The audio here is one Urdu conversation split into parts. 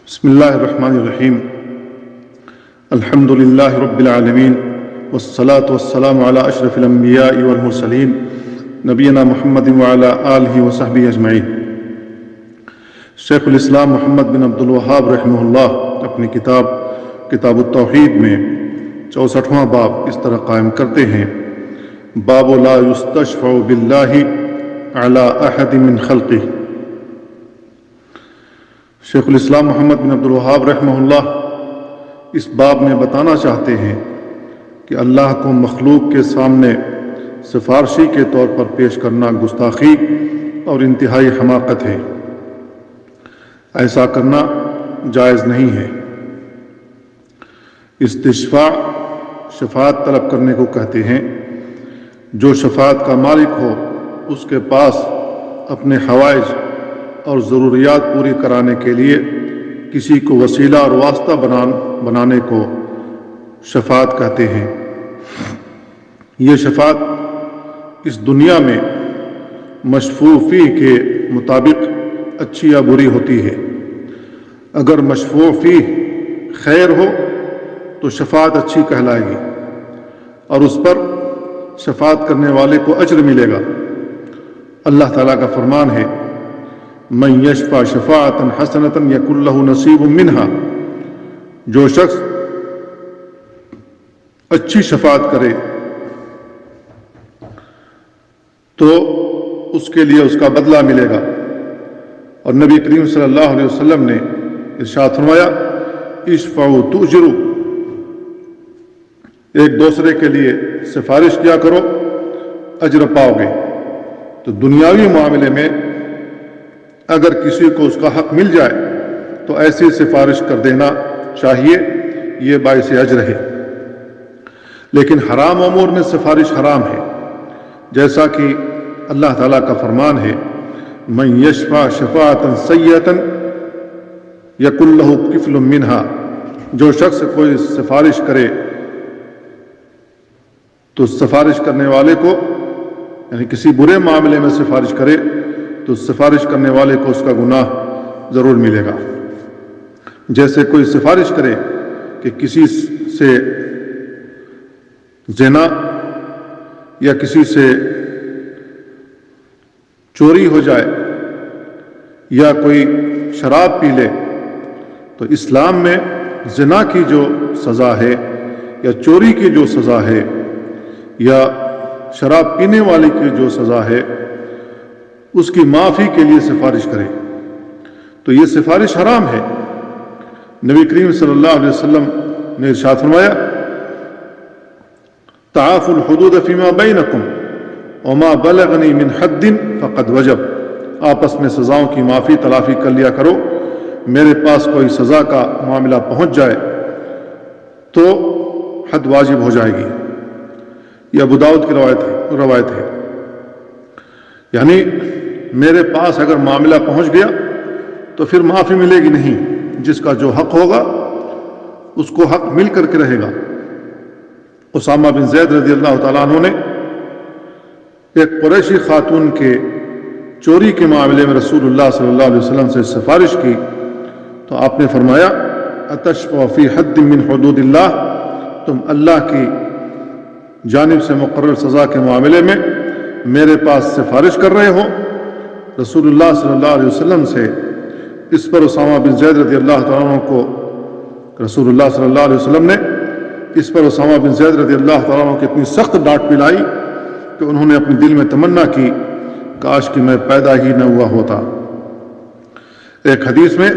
بسم اللہ الرحمن الرحیم الحمد للہ رب العالمین والصلاة والسلام علی اشرف الانبیاء والمرسلین نبینا محمد وعلی آلہ وصحبہ اجمعین۔ شیخ الاسلام محمد بن عبد الوہاب رحمہ اللہ اپنی کتاب التوحید میں 64واں باب اس طرح قائم کرتے ہیں: باب لا یستشفع باللہ علی احد من خلقہ۔ شیخ الاسلام محمد بن عبد الوہاب رحمہ اللہ اس باب میں بتانا چاہتے ہیں کہ اللہ کو مخلوق کے سامنے سفارشی کے طور پر پیش کرنا گستاخی اور انتہائی حماقت ہے۔ ایسا کرنا جائز نہیں ہے۔ استشفاع شفاعت طلب کرنے کو کہتے ہیں۔ جو شفاعت کا مالک ہو اس کے پاس اپنے حوائج اور ضروریات پوری کرانے کے لیے کسی کو وسیلہ اور واسطہ بنانے کو شفاعت کہتے ہیں۔ یہ شفاعت اس دنیا میں مشفوع فیہ کے مطابق اچھی یا بری ہوتی ہے۔ اگر مشفوع فیہ خیر ہو تو شفاعت اچھی کہلائے گی اور اس پر شفاعت کرنے والے کو اجر ملے گا۔ اللہ تعالیٰ کا فرمان ہے: من یشفع شفاعتا حسنتا یکن لہ نصیب منہا۔ جو شخص اچھی شفاعت کرے تو اس کے لیے اس کا بدلہ ملے گا۔ اور نبی کریم صلی اللہ علیہ وسلم نے ارشاد فرمایا: اشفعوا تؤجروا۔ ایک دوسرے کے لیے سفارش کیا کرو، اجر پاؤ گے۔ تو دنیاوی معاملے میں اگر کسی کو اس کا حق مل جائے تو ایسی سفارش کر دینا چاہیے، یہ باعث اجر ہے۔ لیکن حرام امور میں سفارش حرام ہے، جیسا کہ اللہ تعالیٰ کا فرمان ہے: من یشفع شفاعتا سیئتا یکن لہ کفل منہا۔ جو شخص کوئی سفارش کرے تو سفارش کرنے والے کو، یعنی کسی برے معاملے میں سفارش کرے تو سفارش کرنے والے کو اس کا گناہ ضرور ملے گا۔ جیسے کوئی سفارش کرے کہ کسی سے زنا یا کسی سے چوری ہو جائے یا کوئی شراب پی لے، تو اسلام میں زنا کی جو سزا ہے یا چوری کی جو سزا ہے یا شراب پینے والے کی جو سزا ہے، اس کی معافی کے لیے سفارش کرے تو یہ سفارش حرام ہے۔ نبی کریم صلی اللہ علیہ وسلم نے ارشاد فرمایا: تعافوا الحدود فیما بینکم وما بلغنی من حد فقد وجب۔ آپس میں سزاؤں کی معافی تلافی کر لیا کرو۔ میرے پاس کوئی سزا کا معاملہ پہنچ جائے تو حد واجب ہو جائے گی۔ یہ ابو داؤد کی روایت ہے۔ یعنی میرے پاس اگر معاملہ پہنچ گیا تو پھر معافی ملے گی نہیں۔ جس کا جو حق ہوگا اس کو حق مل کر کے رہے گا۔ اسامہ بن زید رضی اللہ تعالیٰ عنہ نے ایک قریشی خاتون کے چوری کے معاملے میں رسول اللہ صلی اللہ علیہ وسلم سے سفارش کی تو آپ نے فرمایا: اتشفع فی حد من حدود اللہ۔ تم اللہ کی جانب سے مقرر سزا کے معاملے میں میرے پاس سفارش کر رہے ہو۔ رسول اللہ صلی اللہ علیہ وسلم سے اس پر اسامہ بن زید رضی اللہ تعالیٰ عنہ کو رسول اللہ صلی اللہ علیہ وسلم نے اس پر اسامہ بن زید رضی اللہ تعالیٰ عنہ کی اتنی سخت ڈانٹ پلائی کہ انہوں نے اپنے دل میں تمنا کی کاش کہ میں پیدا ہی نہ ہوا ہوتا۔ ایک حدیث میں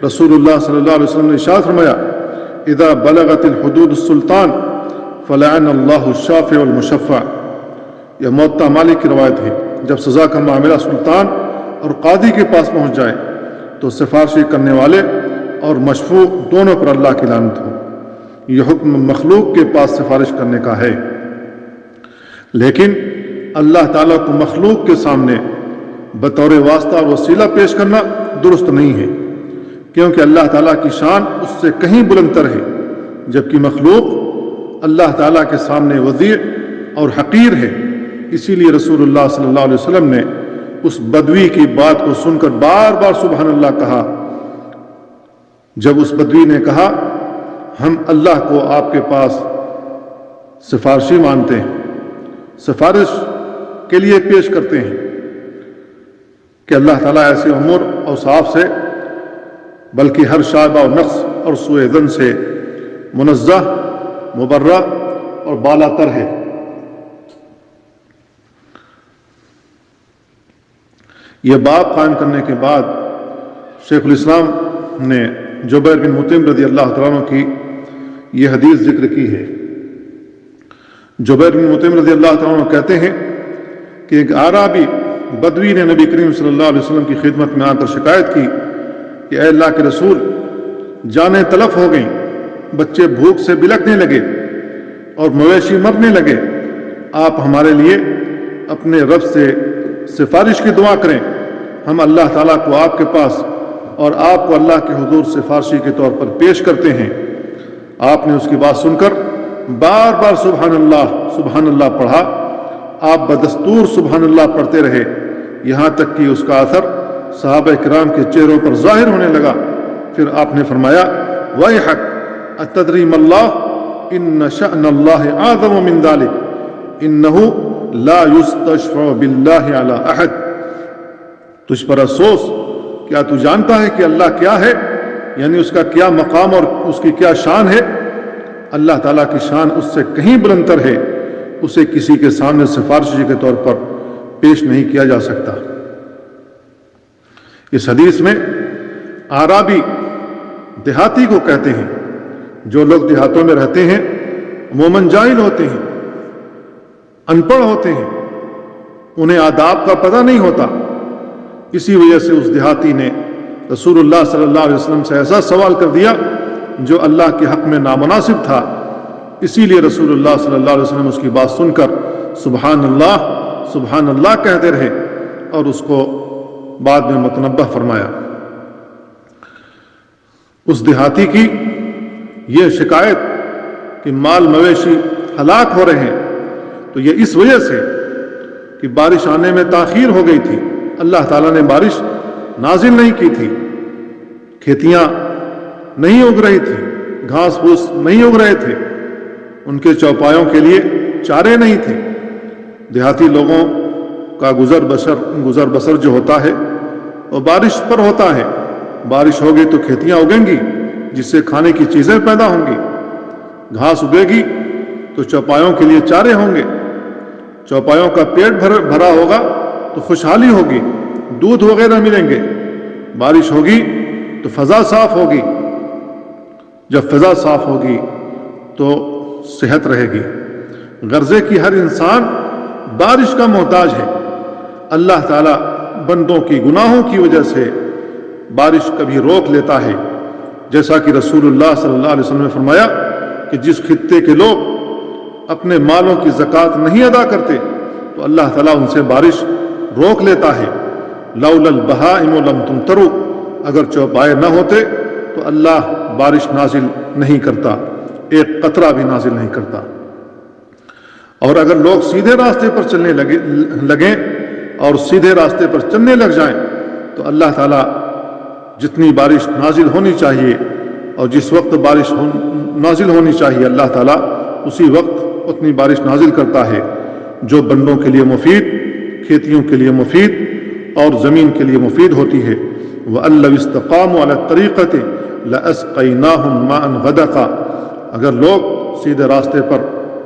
رسول اللہ صلی اللہ علیہ وسلم نے ارشاد فرمایا: اذا بلغت الحدود السلطان فلعن اللہ الشافع والمشفع۔ یہ موطا مالک کی روایت ہے۔ جب سزا کا معاملہ سلطان اور قاضی کے پاس پہنچ جائے تو سفارشی کرنے والے اور مشفوع دونوں پر اللہ کی لعنت ہو۔ یہ حکم مخلوق کے پاس سفارش کرنے کا ہے، لیکن اللہ تعالیٰ کو مخلوق کے سامنے بطور واسطہ اور وسیلہ پیش کرنا درست نہیں ہے، کیونکہ اللہ تعالیٰ کی شان اس سے کہیں بلندتر ہے، جبکہ مخلوق اللہ تعالیٰ کے سامنے وضیع اور حقیر ہے۔ اسی لیے رسول اللہ صلی اللہ علیہ وسلم نے اس بدوی کی بات کو سن کر بار بار سبحان اللہ کہا جب اس بدوی نے کہا ہم اللہ کو آپ کے پاس سفارشی مانتے ہیں، سفارش کے لیے پیش کرتے ہیں کہ اللہ تعالیٰ ایسے امور اوصاف سے بلکہ ہر شائبہ و نقص اور سوء ظن سے منزہ، مبرہ اور بالا تر ہے۔ یہ باب قائم کرنے کے بعد شیخ الاسلام نے جبیر بن مطعم رضی اللہ تعالیٰ عنہ کی یہ حدیث ذکر کی ہے۔ جبیر بن مطعم رضی اللہ تعالیٰ عنہ کہتے ہیں کہ ایک اعرابی بدوی نے نبی کریم صلی اللہ علیہ وسلم کی خدمت میں آ کر شکایت کی کہ اے اللہ کے رسول، جانیں تلف ہو گئیں، بچے بھوک سے بلکنے لگے اور مویشی مرنے لگے، آپ ہمارے لیے اپنے رب سے سفارش کی دعا کریں، ہم اللہ تعالیٰ کو آپ کے پاس اور آپ کو اللہ کے حضور سفارشی کے طور پر پیش کرتے ہیں۔ آپ نے اس کی بات سن کر بار بار سبحان اللہ پڑھا۔ آپ بدستور سبحان اللہ پڑھتے رہے یہاں تک کہ اس کا اثر صحابہ کرام کے چہروں پر ظاہر ہونے لگا۔ پھر آپ نے فرمایا وَيْحَكَ أَتَدْرِي مَا اللَّهُ إِنَّ شَأْنَ اللَّهِ أَعْظَمُ مِنْ ذَلِكَ إِنَّهُ لَا يُسْتَشْفَعُ بِاللَّهِ عَلَى أَحَدٍ۔ تجھ پر افسوس، کیا تو جانتا ہے کہ اللہ کیا ہے، یعنی اس کا کیا مقام اور اس کی کیا شان ہے؟ اللہ تعالیٰ کی شان اس سے کہیں بلندتر ہے، اسے کسی کے سامنے سفارشی کے طور پر پیش نہیں کیا جا سکتا۔ اس حدیث میں اعرابی دیہاتی کو کہتے ہیں۔ جو لوگ دیہاتوں میں رہتے ہیں عموماً جاہل ہوتے ہیں، ان پڑھ ہوتے ہیں، انہیں آداب کا پتہ نہیں ہوتا۔ اسی وجہ سے اس دیہاتی نے رسول اللہ صلی اللہ علیہ وسلم سے ایسا سوال کر دیا جو اللہ کے حق میں نامناسب تھا۔ اسی لیے رسول اللہ صلی اللہ علیہ وسلم اس کی بات سن کر سبحان اللہ کہتے رہے اور اس کو بعد میں متنبہ فرمایا۔ اس دیہاتی کی یہ شکایت کہ مال مویشی ہلاک ہو رہے ہیں تو یہ اس وجہ سے کہ بارش آنے میں تاخیر ہو گئی تھی، اللہ تعالیٰ نے بارش نازل نہیں کی تھی، کھیتیاں نہیں اگ رہی تھی، گھاس پھوس نہیں اگ رہے تھے، ان کے چوپایوں کے لیے چارے نہیں تھے۔ دیہاتی لوگوں کا گزر بسر جو ہوتا ہے وہ بارش پر ہوتا ہے۔ بارش ہوگی تو کھیتیاں اگیں گی جس سے کھانے کی چیزیں پیدا ہوں گی، گھاس اگے گی تو چوپایوں کے لیے چارے ہوں گے، چوپایوں کا پیٹ بھرا ہوگا تو خوشحالی ہوگی، دودھ وغیرہ ملیں گے۔ بارش ہوگی تو فضا صاف ہوگی، جب فضا صاف ہوگی تو صحت رہے گی۔ غرضے کی ہر انسان بارش کا محتاج ہے۔ اللہ تعالیٰ بندوں کی گناہوں کی وجہ سے بارش کبھی روک لیتا ہے، جیسا کہ رسول اللہ صلی اللہ علیہ وسلم نے فرمایا کہ جس خطے کے لوگ اپنے مالوں کی زکوٰۃ نہیں ادا کرتے تو اللہ تعالیٰ ان سے بارش روک لیتا ہے۔ لولا البہائم لم تمطروا، اگر چوپائے نہ ہوتے تو اللہ بارش نازل نہیں کرتا، ایک قطرہ بھی نازل نہیں کرتا۔ اور اگر لوگ سیدھے راستے پر چلنے لگیں اور سیدھے راستے پر چلنے لگ جائیں تو اللہ تعالیٰ جتنی بارش نازل ہونی چاہیے اور جس وقت بارش نازل ہونی چاہیے اللہ تعالیٰ اسی وقت اتنی بارش نازل کرتا ہے جو بندوں کے لیے مفید، کھیتیوں کے لیے مفید اور زمین کے لیے مفید ہوتی ہے۔ وَأَن لَّوِ اسْتَقَامُوا عَلَى الطَّرِيقَةِ لَأَسْقَيْنَاهُم مَّاءً غَدَقًا، اگر لوگ سیدھے راستے پر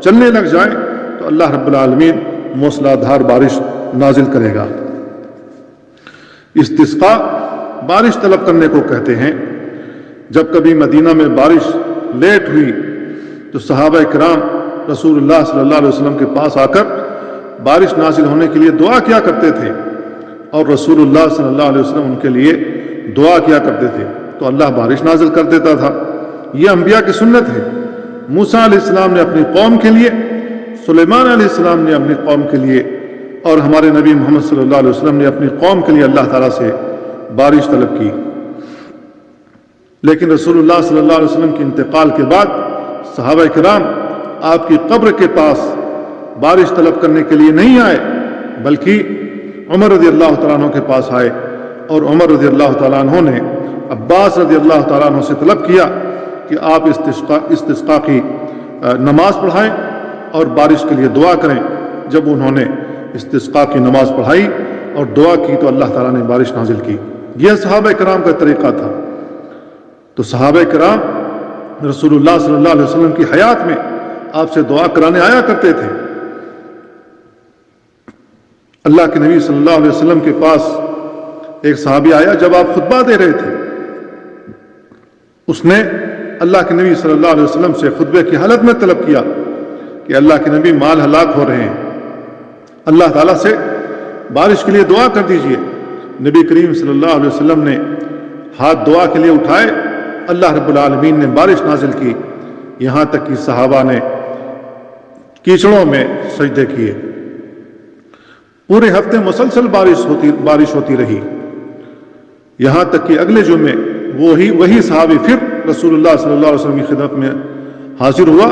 چلنے لگ جائیں تو اللہ رب العالمین موسلا دھار بارش نازل کرے گا۔ استسقاء بارش طلب کرنے کو کہتے ہیں۔ جب کبھی مدینہ میں بارش لیٹ ہوئی تو صحابہ کرام رسول اللہ صلی اللہ علیہ وسلم کے پاس آ کر بارش نازل ہونے کے لیے دعا کیا کرتے تھے اور رسول اللہ صلی اللہ علیہ وسلم ان کے لیے دعا کیا کرتے تھے تو اللہ بارش نازل کر دیتا تھا۔ یہ انبیاء کی سنت ہے۔ موسیٰ علیہ السلام نے اپنی قوم کے لیے، سلیمان علیہ السلام نے اپنی قوم کے لیے اور ہمارے نبی محمد صلی اللہ علیہ وسلم نے اپنی قوم کے لیے اللہ تعالیٰ سے بارش طلب کی۔ لیکن رسول اللہ صلی اللہ علیہ وسلم کے انتقال کے بعد صحابہ کرام آپ کی قبر کے پاس بارش طلب کرنے کے لیے نہیں آئے، بلکہ عمر رضی اللہ تعالیٰ عنہ کے پاس آئے اور عمر رضی اللہ تعالیٰ عنہ نے عباس رضی اللہ تعالیٰ عنہ سے طلب کیا کہ آپ استسقاء کی نماز پڑھائیں اور بارش کے لیے دعا کریں. جب انہوں نے استسقاء کی نماز پڑھائی اور دعا کی تو اللہ تعالیٰ نے بارش نازل کی. یہ صحابہ کرام کا طریقہ تھا. تو صحابہ کرام رسول اللہ صلی اللہ علیہ وسلم کی حیات میں آپ سے دعا کرانے آیا کرتے تھے. اللہ کے نبی صلی اللہ علیہ وسلم کے پاس ایک صحابی آیا جب آپ خطبہ دے رہے تھے. اس نے اللہ کے نبی صلی اللہ علیہ وسلم سے خطبے کی حالت میں طلب کیا کہ اللہ کے نبی مال ہلاک ہو رہے ہیں, اللہ تعالیٰ سے بارش کے لیے دعا کر دیجئے. نبی کریم صلی اللہ علیہ وسلم نے ہاتھ دعا کے لیے اٹھائے, اللہ رب العالمین نے بارش نازل کی, یہاں تک کہ صحابہ نے کیچڑوں میں سجدے کیے. پورے ہفتے مسلسل بارش ہوتی رہی, یہاں تک کہ اگلے جمعے وہی صحابی پھر رسول اللہ صلی اللہ علیہ وسلم کی خدمت میں حاضر ہوا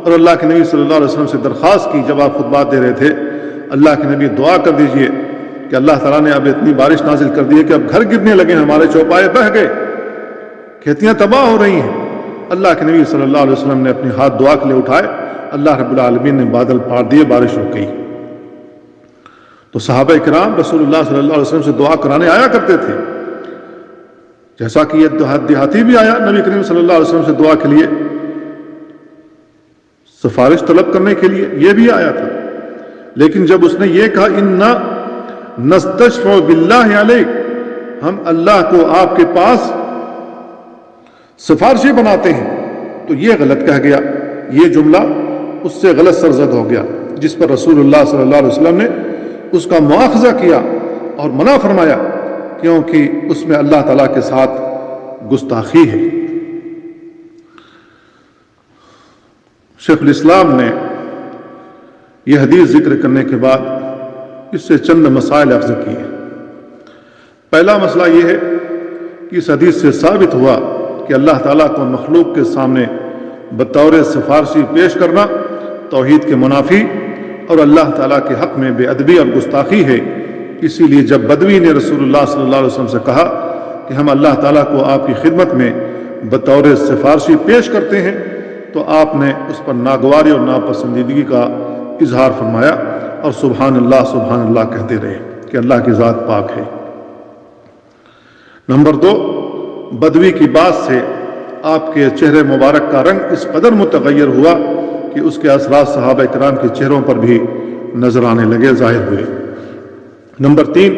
اور اللہ کے نبی صلی اللہ علیہ وسلم سے درخواست کی. جب آپ خطبات دے رہے تھے, اللہ کے نبی دعا کر دیجئے کہ اللہ تعالیٰ نے اب اتنی بارش نازل کر دی ہے کہ اب گھر گرنے لگے, ہمارے چوپائے بہہ گئے, کھیتیاں تباہ ہو رہی ہیں. اللہ کے نبی صلی اللہ علیہ وسلم نے اپنے ہاتھ دعا کے لیے اٹھائے, اللہ رب العالمین نے بادل پھاڑ دیے, بارش رک گئی. تو صحابہ کرام رسول اللہ صلی اللہ علیہ وسلم سے دعا کرانے آیا کرتے تھے. جیسا کہ یہ دیہاتی بھی آیا نبی کریم صلی اللہ علیہ وسلم سے دعا کے لیے, سفارش طلب کرنے کے لیے, یہ بھی آیا تھا. لیکن جب اس نے یہ کہا انا نستشفع باللہ علیک, ہم اللہ کو آپ کے پاس سفارشی بناتے ہیں, تو یہ غلط کہہ گیا. یہ جملہ اس سے غلط سرزد ہو گیا, جس پر رسول اللہ صلی اللہ علیہ وسلم نے اس کا مواخذہ کیا اور منع فرمایا, کیونکہ اس میں اللہ تعالیٰ کے ساتھ گستاخی ہے. شیخ الاسلام نے یہ حدیث ذکر کرنے کے بعد اس سے چند مسائل اخذ کیے. پہلا مسئلہ یہ ہے کہ اس حدیث سے ثابت ہوا کہ اللہ تعالیٰ کو مخلوق کے سامنے بطور سفارشی پیش کرنا توحید کے منافی اور اللہ تعالیٰ کے حق میں بے ادبی اور گستاخی ہے. اسی لیے جب بدوی نے رسول اللہ صلی اللہ علیہ وسلم سے کہا کہ ہم اللہ تعالیٰ کو آپ کی خدمت میں بطور سفارشی پیش کرتے ہیں, تو آپ نے اس پر ناگواری اور ناپسندیدگی کا اظہار فرمایا اور سبحان اللہ کہتے رہے کہ اللہ کی ذات پاک ہے. نمبر 2, بدوی کی بات سے آپ کے چہرے مبارک کا رنگ اس قدر متغیر ہوا کہ اس کے اثرات صحابہ کرام کے چہروں پر بھی نظر آنے لگے, ظاہر ہوئے. نمبر 3,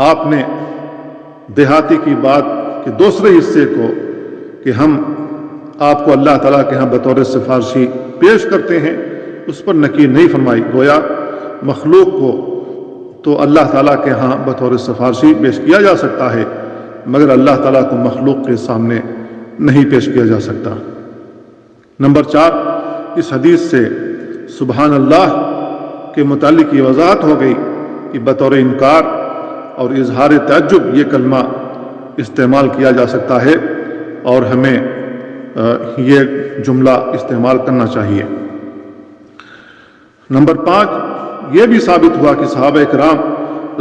آپ نے دیہاتی کی بات کے دوسرے حصے کو کہ ہم آپ کو اللہ تعالیٰ کے ہاں بطور سفارشی پیش کرتے ہیں, اس پر نکیر نہیں فرمائی. گویا مخلوق کو تو اللہ تعالیٰ کے ہاں بطور سفارشی پیش کیا جا سکتا ہے, مگر اللہ تعالیٰ کو مخلوق کے سامنے نہیں پیش کیا جا سکتا. نمبر 4, اس حدیث سے سبحان اللہ کے متعلق یہ وضاحت ہو گئی کہ بطور انکار اور اظہار تعجب یہ کلمہ استعمال کیا جا سکتا ہے اور ہمیں یہ جملہ استعمال کرنا چاہیے. نمبر 5, یہ بھی ثابت ہوا کہ صحابہ کرام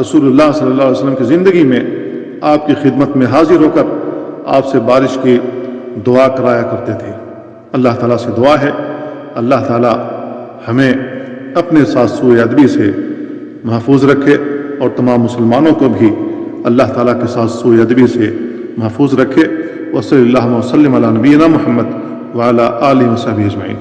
رسول اللہ صلی اللہ علیہ وسلم کی زندگی میں آپ کی خدمت میں حاضر ہو کر آپ سے بارش کی دعا کرایا کرتے تھے. اللہ تعالیٰ سے دعا ہے اللہ تعالیٰ ہمیں اپنے ساتھ سوء ادبی سے محفوظ رکھے اور تمام مسلمانوں کو بھی اللہ تعالیٰ کے ساتھ سوء ادبی سے محفوظ رکھے. وصلی اللہ وسلم علی نبینا محمد وعلی آلہ وصحبہ اجمعین.